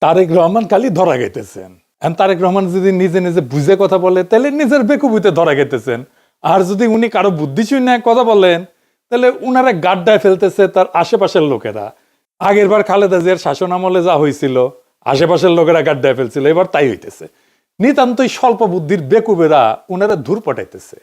তারেক রহমান খালি ধরা গেতেছেন। তারেক রহমান যদি নিজে নিজে বুঝে কথা বলে তাহলে নিজের বেকুবিতে ধরা গেতেছেন, আর যদি উনি কারো বুদ্ধি শূন্য কথা বলেন তাহলে উনারা গাড্ডায় ফেলতেছে তার আশেপাশের লোকেরা। আগের বার খালেদা জিয়ার শাসন আমলে যা হয়েছিল, আশেপাশের লোকেরা গাড্ডায় ফেলছিল, এবার তাই হইতেছে। নিতান্তই স্বল্প বুদ্ধির বেকুবেরা উনারা ধূর পটাইতেছে।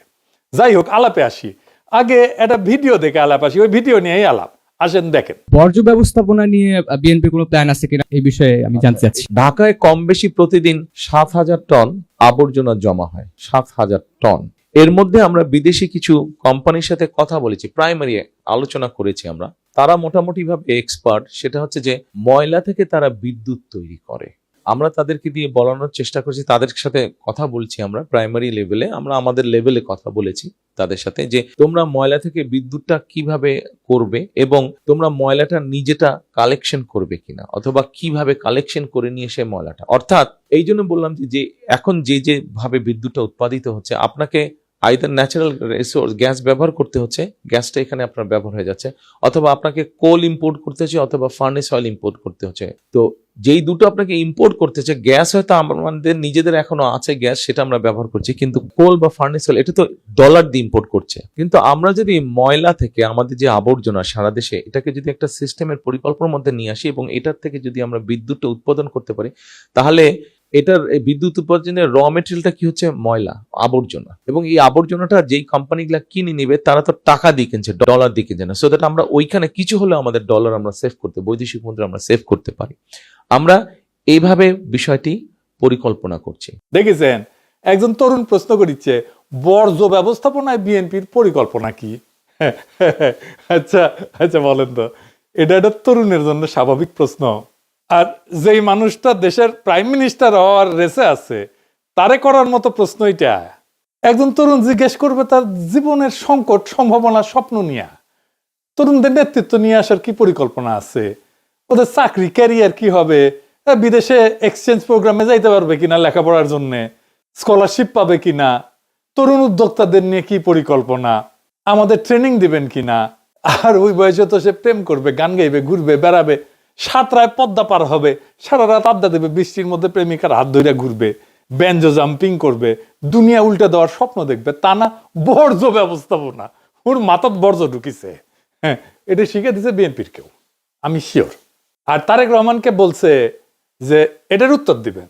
যাই হোক, আলাপে আসি। আগে একটা ভিডিও দেখে আলাপ আসি, ওই ভিডিও নিয়েই আলাপ। আসেন দেখেন। বর্জ্য ব্যবস্থাপনা নিয়ে বিএনপির কোনো প্ল্যান আছে কিনা এই বিষয়ে আমি জানতে চাচ্ছি। ঢাকায় কম বেশি প্রতিদিন 7,000 টন আবর্জনা জমা হয়, 7,000 টন। এর মধ্যে আমরা বিদেশি কিছু কোম্পানির সাথে কথা বলেছি, প্রাইমারি আলোচনা করেছি আমরা। তারা মোটামুটি ভাবে এক্সপার্ট, সেটা হচ্ছে যে ময়লা থেকে তারা বিদ্যুৎ তৈরি করে। আমরা তাদেরকে দিয়ে বলানোর চেষ্টা করছি, তাদের সাথে কথা বলছি আমরা প্রাইমারি লেভেলে, আমরা আমাদের লেভেলে কথা বলেছি তাদের সাথে যে তোমরা ময়লা থেকে বিদ্যুৎটা কিভাবে করবে এবং তোমরা ময়লাটা নিজেটা কালেকশন করবে কিনা, অথবা কিভাবে কালেকশন করে নিয়ে এসে ময়লাটা, অর্থাৎ এই জন্য বললাম যে এখন যে ভাবে বিদ্যুৎটা উৎপাদিত হচ্ছে, আপনাকে আইদার ন্যাচারাল রিসোর্স গ্যাস ব্যবহার করতে হচ্ছে, গ্যাসটা এখানে আপনার ব্যবহার হয়ে যাচ্ছে, অথবা আপনাকে কোল ইম্পোর্ট করতে হচ্ছে, অথবা ফার্নেস অয়েল ইম্পোর্ট করতে হচ্ছে। তো যেই দুটো আপনাকে ইম্পোর্ট করতে হচ্ছে, গ্যাস হয়তো আমাদের নিজেদের এখনো আছে গ্যাস, সেটা আমরা ব্যবহার করছি, কিন্তু কোল বা ফার্নেস অয়েল এটা তো ডলার দিয়ে ইম্পোর্ট করছে। কিন্তু আমরা যদি ময়লা থেকে আমাদের যে আবর্জনা সারা দেশে, এটাকে যদি একটা সিস্টেমের পরিকল্পনার মধ্যে নিয়ে আসি এবং এটার থেকে যদি আমরা বিদ্যুৎটা উৎপাদন করতে পারি, তাহলে এটার বিদ্যুৎ উৎপাদনের র মেটেরিয়ালটা কি হচ্ছে? ময়লা, আবর্জনা। এবং এই আবর্জনাটা যেই কোম্পানিগুলা কিনে নিবে তারা তো টাকা দিয়ে কিনছে, ডলার দিয়ে কিনছে না। সো দ্যাট আমরা ওইখানে কিছু হলে আমাদের ডলার আমরা সেভ করতে, বৈদেশিক মুদ্রা আমরা সেভ করতে পারি। আমরা এইভাবে বিষয়টি পরিকল্পনা করছি। দেখেছেন, একজন তরুণ প্রশ্ন করিচ্ছে বর্জ্য ব্যবস্থাপনায় বিএনপির পরিকল্পনা কি? আচ্ছা আচ্ছা, বলেন তো, এটা একটা তরুণের জন্য স্বাভাবিক প্রশ্ন। আর যেই মানুষটা দেশের প্রাইম মিনিস্টার হওয়ার রেসে আছে, তারে করার মতো প্রশ্ন এটা। একজন তরুণ জিজ্ঞেস করবে তার জীবনের সংকট, সম্ভাবনা, স্বপ্ন নিয়ে। তরুণদের নেতৃত্ব নিয়ে আসার কি পরিকল্পনা আছে, ওদের চাকরি ক্যারিয়ার কি হবে, বিদেশে এক্সচেঞ্জ প্রোগ্রামে যাইতে পারবে কিনা লেখাপড়ার জন্য, স্কলারশিপ পাবে কিনা, তরুণ উদ্যোক্তাদের নিয়ে কি পরিকল্পনা, আমাদের ট্রেনিং দিবেন কিনা। আর ওই বয়সে তো সে প্রেম করবে, গান গাইবে, ঘুরবে, বেড়াবে, সাঁতরায় পদ্মা পার হবে, সারা রাত আড্ডা দেবে, বৃষ্টির মধ্যে প্রেমিকার হাত ধরে ঘুরবে, ব্যাঞ্জো জাম্পিং করবে, দুনিয়া উল্টে দেওয়ার স্বপ্ন দেখবে। তা না বর্জ্য ব্যবস্থাপনা, ওর মাথাত বর্জ্য ঢুকিছে। হ্যাঁ, এটা শিখে দিছে বিএনপির কেউ, আমি শিওর। আর তারেক রহমানকে বলছে যে এটার উত্তর দিবেন,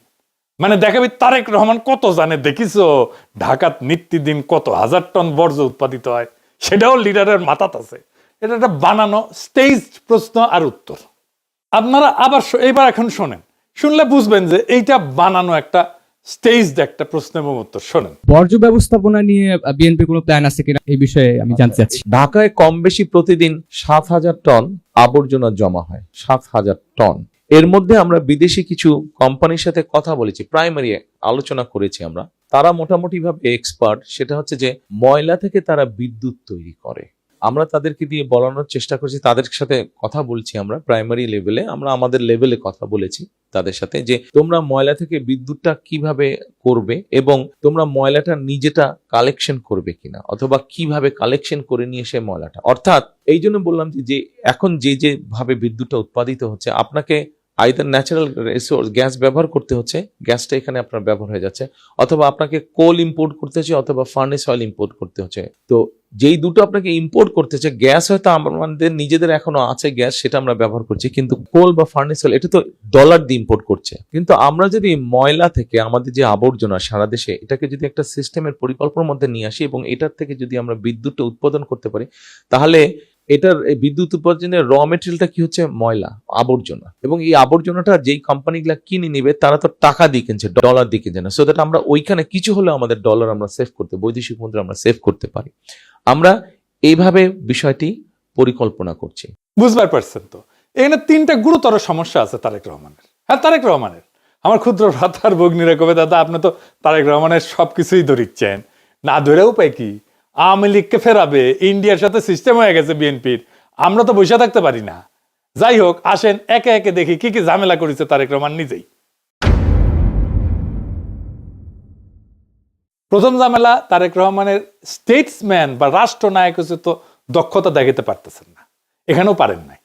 মানে দেখাবি তারেক রহমান কত জানে। দেখিছো ঢাকাত নিত্যদিন কত হাজার টন বর্জ্য উৎপাদিত হয়, সেটাও লিডারের মাথাত আছে। এটা একটা বানানো স্টেজ প্রশ্ন আর উত্তর। আপনারা আবার এইবার এখন শোনেন, শুনলে বুঝবেন যে এইটা বানানো একটা স্টেজড একটা প্রশ্ন এবং উত্তর। শোনেন। বর্জ্য ব্যবস্থাপনা নিয়ে বিএনপির কোনো প্ল্যান আছে কিনা এই বিষয়ে আমি জানতে চাচ্ছি। ঢাকায় কম বেশি প্রতিদিন 7,000 টন আবর্জনা জমা হয়, 7,000 টন। এর মধ্যে আমরা বিদেশি কিছু কোম্পানির সাথে কথা বলেছি, প্রাইমারি আলোচনা করেছি আমরা। তারা মোটামুটি ভাবে এক্সপার্ট, সেটা হচ্ছে যে ময়লা থেকে তারা বিদ্যুৎ তৈরি করে। আমরা তাদেরকে দিয়ে বলানোর চেষ্টা করছি, তাদের সাথে কথা বলছি আমরা প্রাইমারি লেভেলে, আমরা আমাদের লেভেলে কথা বলেছি তাদের সাথে যে তোমরা ময়লা থেকে বিদ্যুৎটা কিভাবে করবে এবং তোমরা ময়লাটা নিজেটা কালেকশন করবে কিনা, অথবা কিভাবে কালেকশন করে নিয়ে এসে ময়লাটা, অর্থাৎ এই জন্য বললাম যে এখন যে ভাবে বিদ্যুৎটা উৎপাদিত হচ্ছে, আপনাকে আইদার ন্যাচারাল রিসোর্স গ্যাস ব্যবহার করতে হচ্ছে, গ্যাসটা এখানে আপনার ব্যবহার হয়ে যাচ্ছে, অথবা আপনাকে কোল ইম্পোর্ট করতে হচ্ছে, অথবা ফার্নেস অয়েল ইম্পোর্ট করতে হচ্ছে। তো যেই দুটো আপনাকে ইম্পোর্ট করতে হচ্ছে, গ্যাস হয়তো আমাদের নিজেদের এখনো আছে গ্যাস, সেটা আমরা ব্যবহার করছি, কিন্তু কোল বা ফার্নেস অয়েল এটা তো ডলার দিয়ে ইম্পোর্ট করছে। কিন্তু আমরা যদি ময়লা থেকে আমাদের যে আবর্জনা সারা দেশে, এটাকে যদি একটা সিস্টেমের পরিকল্পনার মধ্যে নিয়ে আসি এবং এটার থেকে যদি আমরা বিদ্যুৎটা উৎপাদন করতে পারি, তাহলে এটার বিদ্যুৎ উৎপাদনের র মেটেরিয়ালটা কি হচ্ছে? ময়লা, আবর্জনা। এবং এই আবর্জনাটা যেই কোম্পানিগুলা কিনে নিবে তারা তো টাকা দিয়ে কিনছে, ডলার দিয়ে কিনছে না। সো দ্যাট আমরা ওইখানে কিছু হলে আমাদের ডলার আমরা সেভ করতে, বৈদেশিক মুদ্রা আমরা সেভ করতে পারি। আমরা এইভাবে বিষয়টি পরিকল্পনা করছি। বুঝবার পারছেন তো, এখানে তিনটা গুরুতর সমস্যা আছে তারেক রহমানের। হ্যাঁ, তারেক রহমানের। আমার ক্ষুদ্র ভ্রাতার ভগ্নীরা কবে, দাদা আপনি তো তারেক রহমানের সবকিছুই ধরিচ্ছেন, না ধরে উপায় কি? আওয়ামী লীগকে ফেরাবে, ইন্ডিয়ার সাথে সিস্টেম হয়ে গেছে বিএনপির, আমরা তো বসে থাকতে পারি না। যাই হোক, আসেন একে একে দেখি কি কি ঝামেলা করেছে তারেক রহমান নিজেই। প্রথম ঝামেলা, তারেক রহমানের স্টেটসম্যান বা রাষ্ট্রনায়ক হচ্ছে তো দক্ষতা দেখাতে পারতেছেন না, এখানেও পারেন নাই।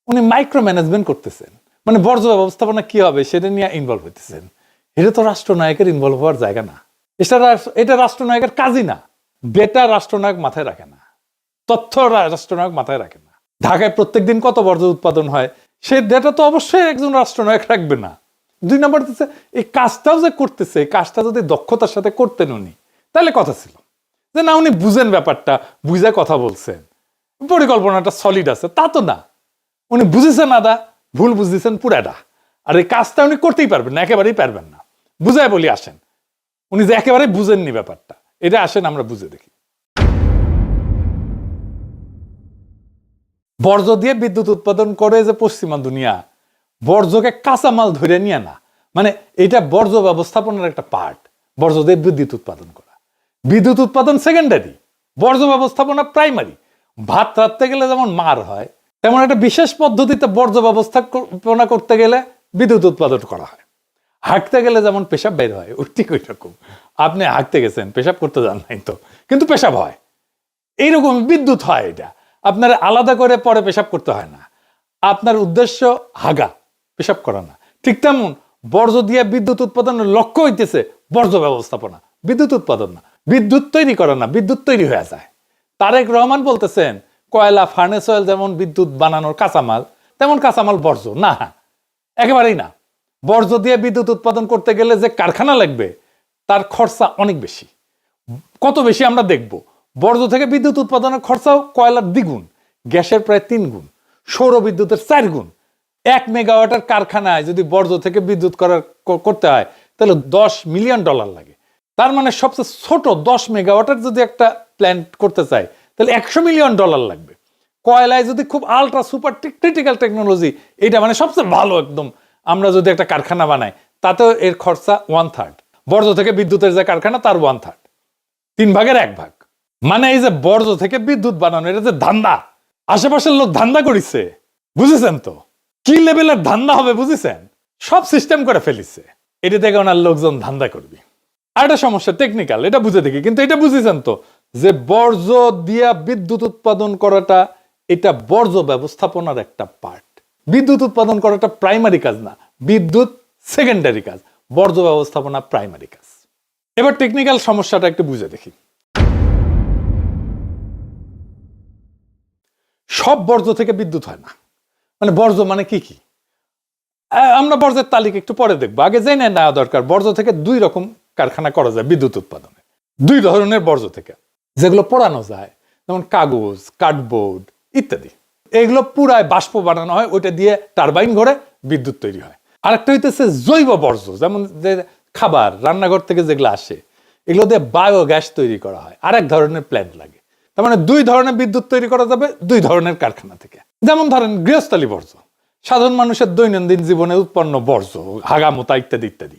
উনি মাইক্রো ম্যানেজমেন্ট করতেছেন, মানে বর্জ্য ব্যবস্থাপনা কি হবে সেটা নিয়ে ইনভলভ হইতেছেন। এটা তো রাষ্ট্রনায়কের ইনভলভ হওয়ার জায়গা না, এটা রাষ্ট্রনায়কের কাজই না। ডেটা রাষ্ট্রনায়ক মাথায় রাখে না, তথ্য রাষ্ট্রনায়ক মাথায় রাখে না। ঢাকায় প্রত্যেকদিন কত বর্জ্য উৎপাদন হয় সে ডেটা তো অবশ্যই একজন রাষ্ট্রনায়ক রাখবে না। 2 নম্বর হচ্ছে এই কাজটাও যে করতেছে, এই কাজটা যদি দক্ষতার সাথে করতেন উনি, তাহলে কথা ছিল যে না উনি বুঝেন ব্যাপারটা, বুঝে কথা বলছেন, পরিকল্পনাটা সলিড আছে। তা তো না, উনি বুঝেছেন আদা, ভুল বুঝতেছেন পুরাটা। আর এই কাজটা উনি করতেই পারবেন না, একেবারেই পারবেন না। বুঝায় বলি আসেন, উনি যে একেবারেই বুঝেননি ব্যাপারটা, এটা আসেন আমরা বুঝে দেখি। বর্জ্য দিয়ে বিদ্যুৎ উৎপাদন করে যে পশ্চিমা দুনিয়া, বর্জ্যকে কাঁচামাল ধরে নিয়ে না, মানে এটা বর্জ্য ব্যবস্থাপনার একটা পার্ট। বর্জ্য দিয়ে বিদ্যুৎ উৎপাদন করা, বিদ্যুৎ উৎপাদন সেকেন্ডারি, বর্জ্য ব্যবস্থাপনা প্রাইমারি। ভাত রাখতে গেলে যেমন মার হয়, তেমন একটা বিশেষ পদ্ধতিতে বর্জ্য ব্যবস্থাপনা করতে গেলে বিদ্যুৎ উৎপাদন করা হয়। হাঁটতে গেলে যেমন পেশাব বের হয়, ওই ঠিক ওই রকম। আপনি হাঁটতে গেছেন, পেশাব করতে যান নাই তো, কিন্তু পেশাব হয়। এইরকম বিদ্যুৎ হয়। এটা আপনার আলাদা করে পরে পেশাব করতে হয় না, আপনার উদ্দেশ্য হাগা, পেশাব করা না। ঠিক তেমন বর্জ্য দিয়ে বিদ্যুৎ উৎপাদনের লক্ষ্য হইতেছে বর্জ্য ব্যবস্থাপনা, বিদ্যুৎ উৎপাদন না। বিদ্যুৎ তৈরি করা না, বিদ্যুৎ তৈরি হয়ে যায়। তারেক রহমান বলতেছেন কয়লা, ফার্নেস অয়েল যেমন বিদ্যুৎ বানানোর কাঁচামাল, তেমন কাঁচামাল বর্জ্য না, একেবারেই না। বর্জ্য দিয়ে বিদ্যুৎ উৎপাদন করতে গেলে যে কারখানা লাগবে তার খরচা অনেক বেশি। কত বেশি আমরা দেখব। বর্জ্য থেকে বিদ্যুৎ উৎপাদনের খরচাও কয়লার 2 গুণ, গ্যাসের প্রায় 3 গুণ, সৌর বিদ্যুতের 4 গুণ। 1 মেগাওয়াটের কারখানায় যদি বর্জ্য থেকে বিদ্যুৎ করতে হয় তাহলে $10 মিলিয়ন লাগে। তার মানে সবচেয়ে ছোট 10 মেগাওয়াটের যদি একটা প্ল্যান্ট করতে চাই তাহলে $100 মিলিয়ন লাগবে। কয়লায় যদি খুব আলট্রা সুপার ক্রিটিক্যাল টেকনোলজি, এটা মানে সবচেয়ে ভালো একদম, আমরা যদি একটা কারখানা বানাই তাতেও এর খরচা 1/3। বর্জ্য থেকে বিদ্যুতের যে কারখানা তার 1/3, 3 ভাগের 1 ভাগ। মানে এই যে বর্জ্য থেকে বিদ্যুৎ বানানো, এটা যে ধান্দা, আশেপাশের লোক ধান্দা করিছে, বুঝেছেন তো কি লেভেলের ধান্দা হবে, বুঝেছেন? সব সিস্টেম করে ফেলিছে, এটা থেকে ওনার লোকজন ধান্দা করবি। আর একটা সমস্যা টেকনিক্যাল, এটা বুঝে দেখি, কিন্তু এটা বুঝেছেন তো যে বর্জ্য দিয়া বিদ্যুৎ উৎপাদন করাটা এটা বর্জ্য ব্যবস্থাপনার একটা পার্ট। বিদ্যুৎ উৎপাদন করাটা প্রাইমারি কাজ না, বিদ্যুৎ সেকেন্ডারি কাজ, বর্জ্য ব্যবস্থাপনা প্রাইমারি কাজ। এবার টেকনিক্যাল সমস্যাটা একটু বুঝে দেখি। সব বর্জ্য থেকে বিদ্যুৎ হয় না। মানে বর্জ্য মানে কি কি, আমরা বর্জ্যের তালিকা একটু পরে দেখবো, আগে জেনে নেওয়া দরকার। বর্জ্য থেকে 2 রকম কারখানা করা যায় বিদ্যুৎ উৎপাদনে। 2 ধরনের বর্জ্য থেকে, যেগুলো পোড়ানো যায়, যেমন কাগজ, কার্ডবোর্ড ইত্যাদি। এগুলো পুরায় বাষ্প বানানো হয়, ওইটা দিয়ে টারবাইন ঘোরে বিদ্যুৎ তৈরি হয়। আরেকটা হইতেছে জৈব বর্জ্য, যেমন যে খাবার রান্নাঘর থেকে যেগুলো আসে, এগুলো দিয়ে বায়োগ্যাস তৈরি করা হয়, আরেক ধরনের প্ল্যান্ট লাগে। তার মানে 2 ধরনের বিদ্যুৎ তৈরি করা যাবে 2 ধরনের কারখানা থেকে। যেমন ধরেন গৃহস্থালী বর্জ্য, সাধারণ মানুষের দৈনন্দিন জীবনে উৎপন্ন বর্জ্য, হাগামোতা ইত্যাদি ইত্যাদি।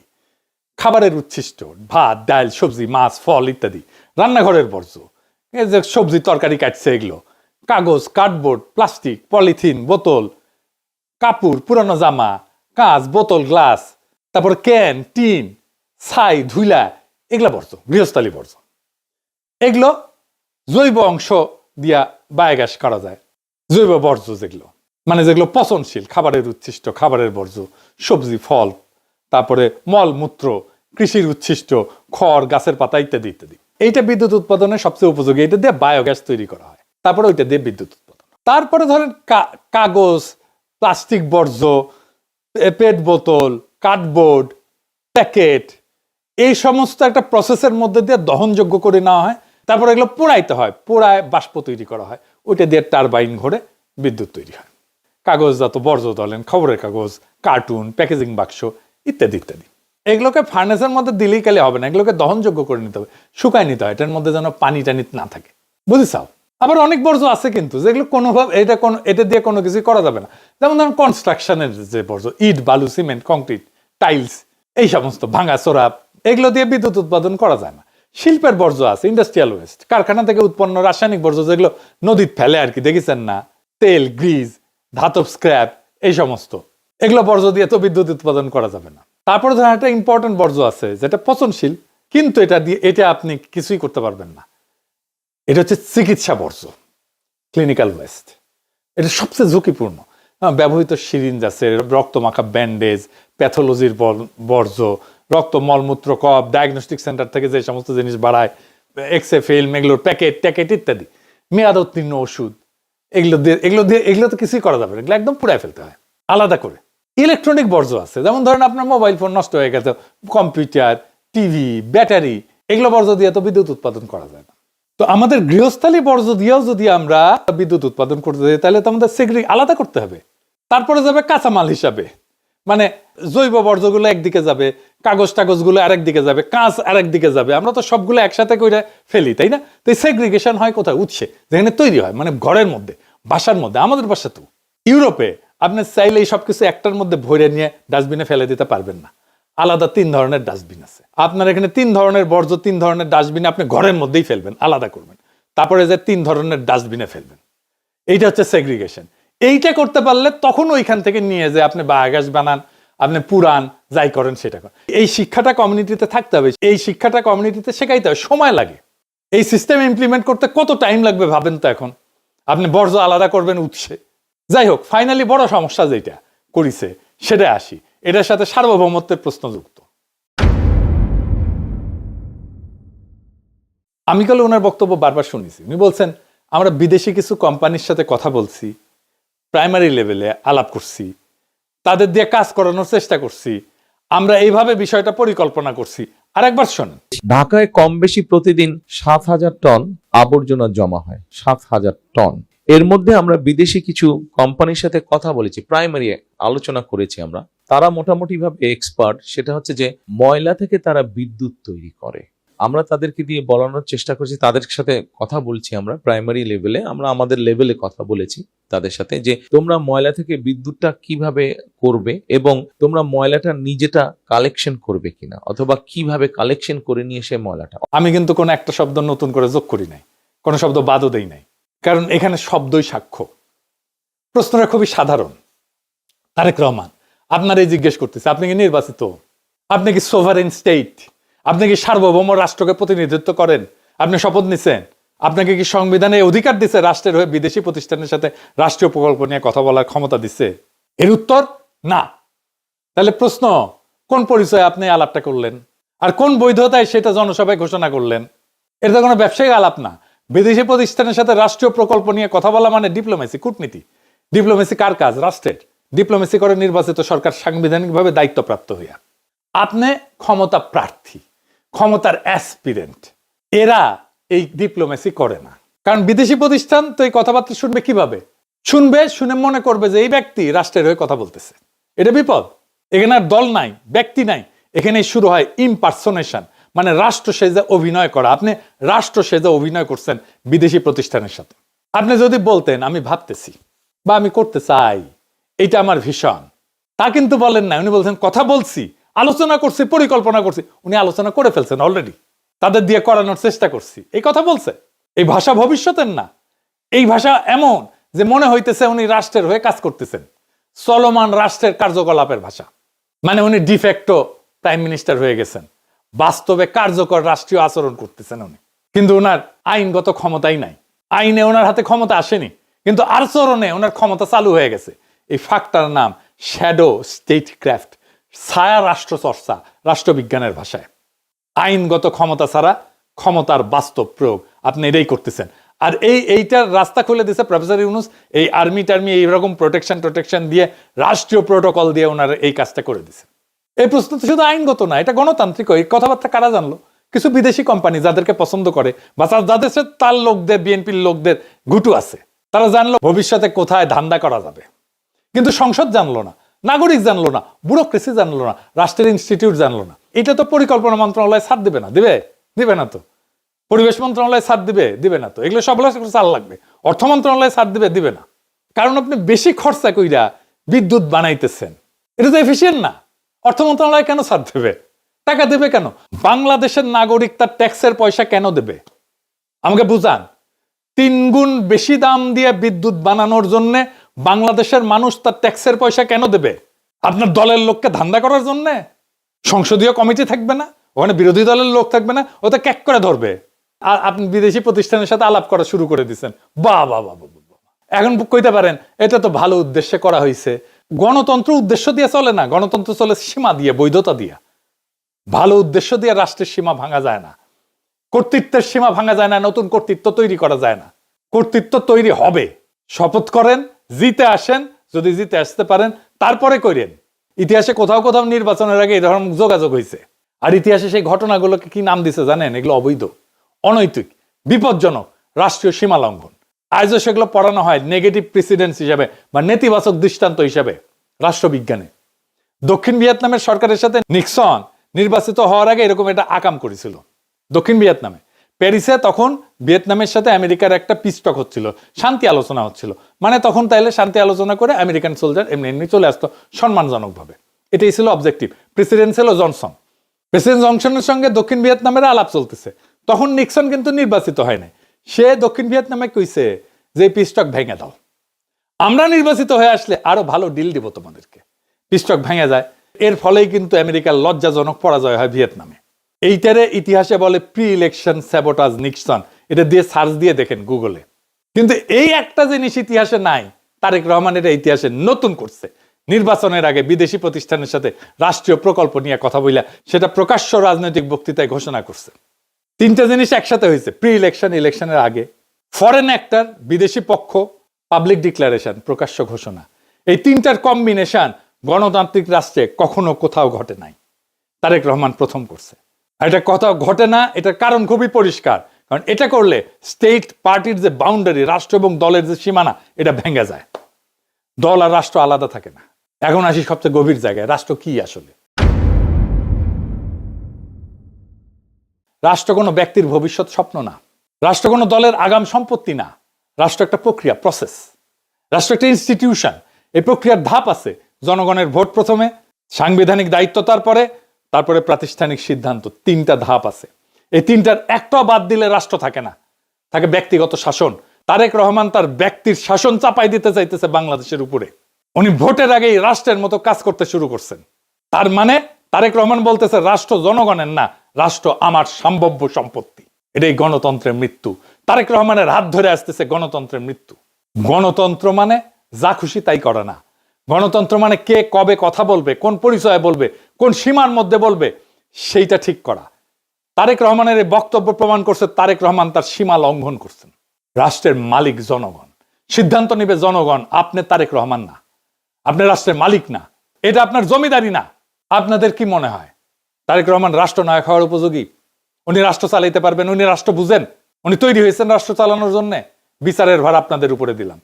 খাবারের উচ্ছিষ্ট, ভাত, ডাল, সবজি, মাছ, ফল ইত্যাদি। রান্নাঘরের বর্জ্য, এই যে সবজি তরকারি কাটছে এগুলো। কাগজ, কার্ডবোর্ড, প্লাস্টিক, পলিথিন, বোতল, কাপড়, পুরানো জামা, কাঁচ, বোতল, গ্লাস, তারপর ক্যান, টিন, ছাই, ধুলা, এগুলো বর্জ্য, গৃহস্থালী বর্জ্য। এগুলো জৈব অংশ দিয়া বায়োগ্যাস করা যায়। জৈব বর্জ্য যেগুলো, মানে যেগুলো পচনশীল, খাবারের উচ্ছিষ্ট, খাবারের বর্জ্য, সবজি, ফল, তারপরে মল মূত্র, কৃষির উচ্ছিষ্ট, খড়, গাছের পাতা ইত্যাদি ইত্যাদি। এইটা বিদ্যুৎ উৎপাদনের সবচেয়ে উপযোগী, এটা দিয়ে বায়োগ্যাস তৈরি করা হয়, তারপরে ওইটা দিয়ে বিদ্যুৎ উৎপাদন। তারপরে ধরেন কাগজ, প্লাস্টিক বর্জ্য, পেট বোতল, কার্ডবোর্ড, প্যাকেট, এই সমস্ত একটা প্রসেসের মধ্যে দিয়ে দহনযোগ্য করে নেওয়া হয়, তারপরে এগুলো পোড়াইতে হয়, পোড়ায় বাষ্প তৈরি করা হয়, ওইটা দিয়ে টারবাইন ঘোরে বিদ্যুৎ তৈরি হয়। কাগজজাত বর্জ্য ধরেন খবরের কাগজ, কার্টুন, প্যাকেজিং বাক্স ইত্যাদি ইত্যাদি। এগুলোকে ফার্নেসের মধ্যে দিলেই কালে হবে না, এগুলোকে দহনযোগ্য করে নিতে হবে, শুকায় নিতে হয়, এটার মধ্যে যেন পানি টানি না থাকে, বুঝেছাও? আবার অনেক বর্জ্য আছে কিন্তু যেগুলো কোনোভাবে এটা দিয়ে কোনো কিছু করা যাবে না। যেমন ধরুন কনস্ট্রাকশনের যে বর্জ্য, ইট, বালু, সিমেন্ট, কংক্রিট, টাইলস, এই সমস্ত ভাঙা চোরা, এগুলো দিয়ে বিদ্যুৎ উৎপাদন করা যায় না। শিল্পের বর্জ্য আছে, ইন্ডাস্ট্রিয়াল ওয়েস্ট, কারখানা থেকে উৎপন্ন রাসায়নিক বর্জ্য, যেগুলো নদীর ফেলে আর কি, দেখেছেন না, তেল, গ্রিজ, ধাতব স্ক্র্যাপ, এই সমস্ত, এগুলো বর্জ্য দিয়ে তো বিদ্যুৎ উৎপাদন করা যাবে না। তারপরে ধরেন একটা ইম্পর্টেন্ট বর্জ্য আছে যেটা পচনশীল, কিন্তু এটা আপনি কিছুই করতে পারবেন না, এটা হচ্ছে চিকিৎসা বর্জ্য, ক্লিনিক্যাল ওয়েস্ট। এটা সবচেয়ে ঝুঁকিপূর্ণ। ব্যবহৃত সিরিঞ্জ আছে, রক্তমাখা ব্যান্ডেজ, প্যাথোলজির বর্জ্য, রক্ত মলমূত্র কপ, ডায়াগনস্টিক সেন্টার থেকে যে সমস্ত জিনিস বাড়ায়, এক্সে ফিল্ম, এগুলোর প্যাকেট ইত্যাদি, মেয়াদ উত্তীর্ণ ওষুধ, এগুলো তো কিছুই করা যাবে না, এগুলো একদম পুড়ায় ফেলতে হয় আলাদা করে। ইলেকট্রনিক বর্জ্য আছে, যেমন ধরেন আপনার মোবাইল ফোন নষ্ট হয়ে গেছে, কম্পিউটার, টিভি, ব্যাটারি, এগুলো বর্জ্য দিয়ে তো বিদ্যুৎ উৎপাদন করা যায় না। তো আমাদের গৃহস্থালী বর্জ্য দিয়েও যদি আমরা বিদ্যুৎ উৎপাদন করতে যাই, তাহলে তো আমাদের আলাদা করতে হবে। তারপরে যাবে কাঁচামাল হিসাবে, মানে জৈব বর্জ্যগুলো একদিকে যাবে, কাগজগুলো আরেক দিকে যাবে, কাঁচ আরেক দিকে যাবে, আমরা তো সবগুলো একসাথে করে ফেলি, তাই না? তো সেগ্রিগেশন হয় কোথায়? উৎসে, যেখানে তৈরি হয়, মানে ঘরের মধ্যে, বাসার মধ্যে। আমাদের বাসা তো ইউরোপে আপনি চাইলে এই সবকিছু একটার মধ্যে ভরে নিয়ে ডাস্টবিনে ফেলে দিতে পারবেন না, আলাদা 3 ধরনের ডাস্টবিন আছে। আপনার এখানে 3 ধরনের বর্জ্য 3 ধরনের ডাস্টবিনে আপনি ঘরের মধ্যেই ফেলবেন, আলাদা করবেন, তারপরে যে 3 ধরনের ডাস্টবিনে ফেলবেন। এইটা হচ্ছে সেগ্রিগেশন। এইটা করতে পারলে তখন ওইখান থেকে নিয়ে যে আপনি বায়োগ্যাস বানান, আপনি পুরান, যাই করেন সেটা করেন। এই শিক্ষাটা কমিউনিটিতে থাকতে হবে, এই শিক্ষাটা কমিউনিটিতে শেখাইতে হবে, সময় লাগে। এই সিস্টেম ইমপ্লিমেন্ট করতে কত টাইম লাগবে ভাবেন তো। এখন আপনি বর্জ্য আলাদা করবেন উৎসে। যাই হোক, ফাইনালি বড় সমস্যা যেটা করিছে সেটা আসি, এটার সাথে সার্বভৌমত্বের প্রশ্ন যুক্ত। আমি কালে ওনার বক্তব্য বারবার শুনেছি, উনি বলছেন আমরা বিদেশি কিছু কোম্পানির সাথে কথা বলছি, প্রাইমারি লেভেলে আলাপ করছি, তাদের দিয়ে কাজ করানোর চেষ্টা করছি, আমরা এইভাবে বিষয়টা পরিকল্পনা করছি। আর একবার শোনেন, ঢাকায় কম বেশি প্রতিদিন 7,000 টন আবর্জনা জমা হয়, 7,000 টন। এর মধ্যে আমরা বিদেশি কিছু কোম্পানির সাথে কথা বলেছি, প্রাইমারি আলোচনা করেছি আমরা। তারা মোটামুটি ভাবে এক্সপার্ট, সেটা হচ্ছে যে ময়লা থেকে তারা বিদ্যুৎ তৈরি করে। আমরা তাদেরকে দিয়ে বলানোর চেষ্টা করছি, তাদের সাথে কথা বলছি আমরা প্রাইমারি লেভেলে, আমরা আমাদের লেভেলে কথা বলেছি তাদের সাথে, যে তোমরা ময়লা থেকে বিদ্যুৎটা কিভাবে করবে এবং তোমরা ময়লাটা নিজেটা কালেকশন করবে কিনা, অথবা কিভাবে কালেকশন করে নিয়ে সে ময়লাটা। আমি কিন্তু কোনো একটা শব্দ নতুন করে যোগ করি নাই, কোনো শব্দ বাদও দেই নাই, কারণ এখানে শব্দই সাক্ষ্য। প্রশ্নটা খুবই সাধারণ। তারেক রহমান আপনারাই জিজ্ঞেস করতেছে, আপনি কি নির্বাচিত? আপনি কি সোভারেন স্টেট? আপনি কি সার্বভৌম রাষ্ট্রকে প্রতিনিধিত্ব করেন? আপনি শপথ নিছেন? আপনাকে কি সংবিধানে অধিকার দিছে রাষ্ট্রের হয়ে বিদেশি প্রতিষ্ঠানের সাথে রাষ্ট্রীয় প্রকল্প নিয়ে কথা বলার ক্ষমতা দিছে? এর উত্তর না। তাহলে প্রশ্ন, কোন পরিচয়ে আপনি আলাপটা করলেন, আর কোন বৈধতায় সেটা জনসভায় ঘোষণা করলেন? এটা তো কোনো ব্যবসায়িক আলাপ না। বিদেশি প্রতিষ্ঠানের সাথে রাষ্ট্রীয় প্রকল্প নিয়ে কথা বলা মানে ডিপ্লোমেসি, কূটনীতি। ডিপ্লোমেসি কার কাজ? রাষ্ট্রের। ডিপ্লোমেসি করে নির্বাচিত সরকার সাংবিধানিকভাবে দায়িত্বপ্রাপ্ত হইয়া। আপনি ক্ষমতা প্রার্থী, ক্ষমতার অ্যাসপিরেন্ট, এরা এই ডিপ্লোমেসি করে না। কারণ বিদেশি প্রতিষ্ঠান তো এই কথাবার্তা শুনবে কিভাবে? শুনে মনে করবে যে এই ব্যক্তি রাষ্ট্রের হয়ে কথা বলতেছে। এটা বিপদ। এখানে আর দল নাই, ব্যক্তি নাই, এখানে শুরু হয় ইমপারসোনেশন, মানে রাষ্ট্র সেজে অভিনয় করা। আপনি রাষ্ট্র সেজে অভিনয় করছেন বিদেশি প্রতিষ্ঠানের সাথে। আপনি যদি বলতেন আমি ভাবতেছি বা আমি করতে চাই, এটা আমার ভীষণ, তা কিন্তু বলেন না। উনি বলছেন কথা বলছি, আলোচনা করছি, পরিকল্পনা করছি। উনি আলোচনা করে ফেলছেন অলরেডি, তাদের দিয়ে করানোর চেষ্টা করছি, এই কথা বলছে। এই ভাষা ভবিষ্যতের না, এই ভাষা এমন যে মনে হইতেছে উনি রাষ্ট্রের হয়ে কাজ করতেছেন, চলমান রাষ্ট্রের কার্যকলাপের ভাষা। মানে উনি ডিফেক্টো প্রাইম মিনিস্টার হয়ে গেছেন, বাস্তবে কার্যকর রাষ্ট্রীয় আচরণ করতেছেন উনি। কিন্তু ওনার আইনগত ক্ষমতাই নাই, আইনে ওনার হাতে ক্ষমতা আসেনি, কিন্তু আচরণে ওনার ক্ষমতা চালু হয়ে গেছে। এই ফাঁকটার নাম শ্যাডো স্টেট ক্রাফট, ছায়া রাষ্ট্র চর্চা, রাষ্ট্রবিজ্ঞানের ভাষায়। আইনগত ক্ষমতা ছাড়া ক্ষমতার বাস্তব প্রয়োগ, আপনি এটাই করতেছেন। আর এইটার রাস্তা খুলে দিয়েছে প্রফেসর ইউনূস। এই আর্মি টার্মি এইরকম প্রোটেকশন দিয়ে, রাষ্ট্রীয় প্রোটোকল দিয়ে ওনারা এই কাজটা করে দিছে। এই প্রশ্ন তো শুধু আইনগত না, এটা গণতান্ত্রিক। এই কথাবার্তা কারা জানলো? কিছু বিদেশি কোম্পানি যাদেরকে পছন্দ করে বা যাদের সাথে তার লোকদের, বিএনপির লোকদের গুটু আছে, তারা জানলো ভবিষ্যতে কোথায় ধান্দা করা যাবে। কিন্তু সংসদ জানলো না, নাগরিক জানলো না, ব্যুরোক্রেসি জানলো না, রাষ্ট্রের ইনস্টিটিউট জানলো না। এটা তো পরিকল্পনা মন্ত্রণালয় ছাড় দিবে না, দিবে না তো। পরিবেশ মন্ত্রণালয় ছাড় দিবে না তো। এগুলো সবগুলো চাল লাগবে। অর্থ মন্ত্রণালয় ছাড় দিবে না। কারণ আপনি বেশি খরচা কইরা বিদ্যুৎ বানাইতেছেন, এটা তো এফিসিয়েন্ট না। অর্থ মন্ত্রণালয় কেন ছাড় দেবে? টাকা দেবে কেন? বাংলাদেশের নাগরিক তার ট্যাক্সের পয়সা কেন দেবে? আমাকে বুঝান। 3 গুণ বেশি দাম দিয়ে বিদ্যুৎ বানানোর জন্য বাংলাদেশের মানুষ তার ট্যাক্সের পয়সা কেন দেবে? আপনার দলের লোককে ধান্দা করার জন্য? সংসদীয় কমিটি থাকবে না, ওখানে বিরোধী দলের লোক থাকবে না, ওটা ক্যাক করে ধরবে। আর আপনি বিদেশি প্রতিষ্ঠানের সাথে আলাপ করা শুরু করে দিচ্ছেন। বাহ, এখন কইতে পারেন এটা তো ভালো উদ্দেশ্যে করা হয়েছে। গণতন্ত্র উদ্দেশ্য দিয়ে চলে না, গণতন্ত্র চলে সীমা দিয়ে, বৈধতা দিয়ে। ভালো উদ্দেশ্য দিয়ে রাষ্ট্রের সীমা ভাঙা যায় না, কর্তৃত্বের সীমা ভাঙা যায় না, নতুন কর্তৃত্ব তৈরি করা যায় না। কর্তৃত্ব তৈরি হবে, শপথ করেন, জিতে আসেন, যদি জিতে আসতে পারেন তারপরে করেন। ইতিহাসে কোথাও কোথাও নির্বাচনের আগে এই ধরনের যোগাযোগ হয়েছে, আর ইতিহাসে সেই ঘটনাগুলোকে কি নাম দিছে জানেন? এগুলো অবৈধ, অনৈতিক, বিপজ্জনক, রাষ্ট্রীয় সীমা লঙ্ঘন। আজও সেগুলো পড়ানো হয় নেগেটিভ প্রেসিডেন্স হিসাবে বা নেতিবাচক দৃষ্টান্ত হিসাবে রাষ্ট্রবিজ্ঞানে। দক্ষিণ ভিয়েতনামের সরকারের সাথে নিক্সন নির্বাচিত হওয়ার আগে এরকম একটা আকাম করেছিল দক্ষিণ ভিয়েতনামে, প্যারিসে। তখন ভিয়েতনামের সাথে আমেরিকার একটা পিস টক হচ্ছিল, শান্তি আলোচনা হচ্ছিল। মানে তখন তাইলে শান্তি আলোচনা করে আমেরিকান সোলজার এমনি এমনি চলে আসতো সম্মানজনকভাবে। এটাই ছিল অবজেক্টিভ। প্রেসিডেন্ট ছিল জনসন। প্রেসিডেন্ট জনসনের সঙ্গে দক্ষিণ ভিয়েতনামের আলাপ চলতেছে। তখন নিক্সন কিন্তু নির্বাচিত হয় নাই। সে দক্ষিণ ভিয়েতনামে কইছে যে পিস টক ভেঙে দাও, আমরা নির্বাচিত হয়ে আসলে আরো ভালো ডিল দিব তোমাদেরকে। পিস টক ভেঙে যায়। এর ফলেই কিন্তু আমেরিকার লজ্জাজনক পরাজয় হয় ভিয়েতনামে। এইটারে ইতিহাসে বলে প্রি ইলেকশন স্যাবোটাজ নিক্সন। এটা দিয়ে সার্চ দিয়ে দেখেন গুগলে। কিন্তু এই একটা জিনিস ইতিহাসে নাই, তারেক রহমান এটা ইতিহাসে নতুন করছে। নির্বাচনের আগে বিদেশি প্রতিষ্ঠানের সাথে রাষ্ট্রীয় প্রকল্প নিয়ে কথা বইলা সেটা প্রকাশ্য রাজনৈতিক বক্তৃতায় ঘোষণা করছে। তিনটা জিনিস একসাথে হয়েছে, প্রি ইলেকশন, ইলেকশনের আগে, ফরেন অ্যাক্টর, বিদেশি পক্ষ, পাবলিক ডিক্লারেশন, প্রকাশ্য ঘোষণা। এই তিনটার কম্বিনেশন গণতান্ত্রিক রাষ্ট্রে কখনো কোথাও ঘটে নাই, তারেক রহমান প্রথম করছে। আর এটা কোথাও ঘটে না, এটার কারণ খুবই পরিষ্কার। কারণ এটা করলে স্টেট পার্টির যে বাউন্ডারি, রাষ্ট্র এবং দলের যে সীমানা, এটা ভেঙে যায়। দল আর রাষ্ট্র আলাদা থাকে না। এখন আসি সবচেয়ে গভীর জায়গায়, রাষ্ট্র কি আসলে? রাষ্ট্র কোনো ব্যক্তির ভবিষ্যৎ স্বপ্ন না, রাষ্ট্র কোনো দলের আগাম সম্পত্তি না। রাষ্ট্র একটা প্রক্রিয়া, প্রসেস। রাষ্ট্র একটা ইনস্টিটিউশন। এই প্রক্রিয়ার ধাপ আছে। জনগণের ভোট প্রথমে, সাংবিধানিক দায়িত্ব তারপরে প্রাতিষ্ঠানিক সিদ্ধান্ত। তিনটা ধাপ আছে। এই তিনটার একটা বাদ দিলে রাষ্ট্র থাকে না, থাকে ব্যক্তিগত শাসন। তারেক রহমান তার ব্যক্তির শাসন চাপাই দিতে চাইতেছে বাংলাদেশের উপরে। উনি ভোটের আগেই রাষ্ট্রের মতো কাজ করতে শুরু করছেন। তার মানে তারেক রহমান বলতেছে রাষ্ট্র জনগণের না, রাষ্ট্র আমার সম্ভাব্য সম্পত্তি। এটাই গণতন্ত্রের মৃত্যু। তারেক রহমানের হাত ধরে আসতেছে গণতন্ত্রের মৃত্যু। গণতন্ত্র মানে যা খুশি তাই করা না। গণতন্ত্র মানে কে কবে কথা বলবে, কোন পরিচয়ে বলবে, কোন সীমার মধ্যে বলবে, সেইটা ঠিক করা। তারেক রহমানের এই বক্তব্য প্রমাণ করছে তারেক রহমান তার সীমা লঙ্ঘন করছেন। রাষ্ট্রের মালিক জনগণ, সিদ্ধান্ত নিবে জনগণ। আপনি তারেক রহমান না, আপনি রাষ্ট্রের মালিক না, এটা আপনার জমিদারি না। আপনাদের কি মনে হয় তারেক রহমান রাষ্ট্রনায়ক হওয়ার উপযোগী? উনি রাষ্ট্র চালাইতে পারবেন? উনি রাষ্ট্র বুঝেন? উনি তৈরি হয়েছেন রাষ্ট্র চালানোর জন্য? বিচারের ভার আপনাদের উপরে দিলাম।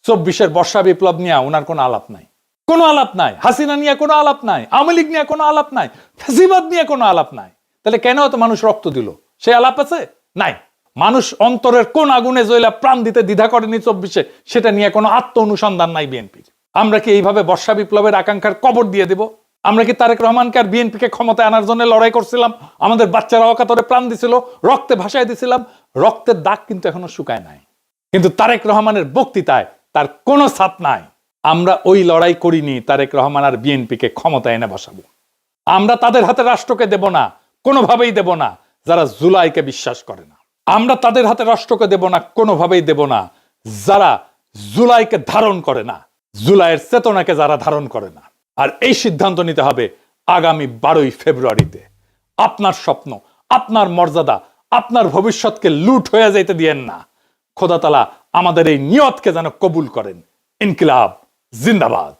24-এর বর্ষা বিপ্লব নিয়ে ওনার কোনো আলাপ নাই, কোনো আলাপ নাই। হাসিনা নিয়ে কোনো আলাপ নাই, আওয়ামী লীগ নিয়ে কোনো আলাপ নাই, ফ্যাসিবাদ নিয়ে কোনো আলাপ নাই। তাহলে কেন এত মানুষ রক্ত দিল? সে আলাপ আছে? নাই। মানুষ অন্তরের কোন আগুনে জ্বলা প্রাণ দিতে দ্বিধা করেনি 24-এ, সেটা নিয়ে কোনো আত্ম অনুসন্ধান নাই বিএনপির। আমরা কি এইভাবে বর্ষা বিপ্লবের আকাঙ্ক্ষার কবর দিয়ে দেব? আমরা কি তারেক রহমানকে আর বিএনপিকে ক্ষমতায় আনার জন্য লড়াই করছিলাম? আমাদের বাচ্চারা অকাতরে প্রাণ দিছিল, রক্তে ভাসায় দিছিলাম। রক্তের দাগ কিন্তু এখনো শুকায় নাই। কিন্তু তারেক রহমানের বক্তৃতায় তার কোনো ছাপ নাই। আমরা ওই লড়াই করিনি তারেক রহমান আর বিএনপিকে ক্ষমতায় এনে বসাবো। আমরা তাদের হাতে রাষ্ট্রকে দেব না, কোনোভাবেই দেব না যারা জুলাইকে বিশ্বাস করে না। আমরা তাদের হাতে রাষ্ট্রকে দেব না, কোনোভাবেই দেব না যারা জুলাইকে ধারণ করে না, জুলাইয়ের চেতনাকে যারা ধারণ করে না। আর এই সিদ্ধান্ত নিতে হবে আগামী 12ই ফেব্রুয়ারিতে। আপনার স্বপ্ন, আপনার মর্যাদা, আপনার ভবিষ্যৎকে লুট হয়ে যাইতে দিয়েন না। খোদা তাআলা আমাদের এই নিয়তকে যেন কবুল করেন। ইনকিলাব জিন্দাবাদ।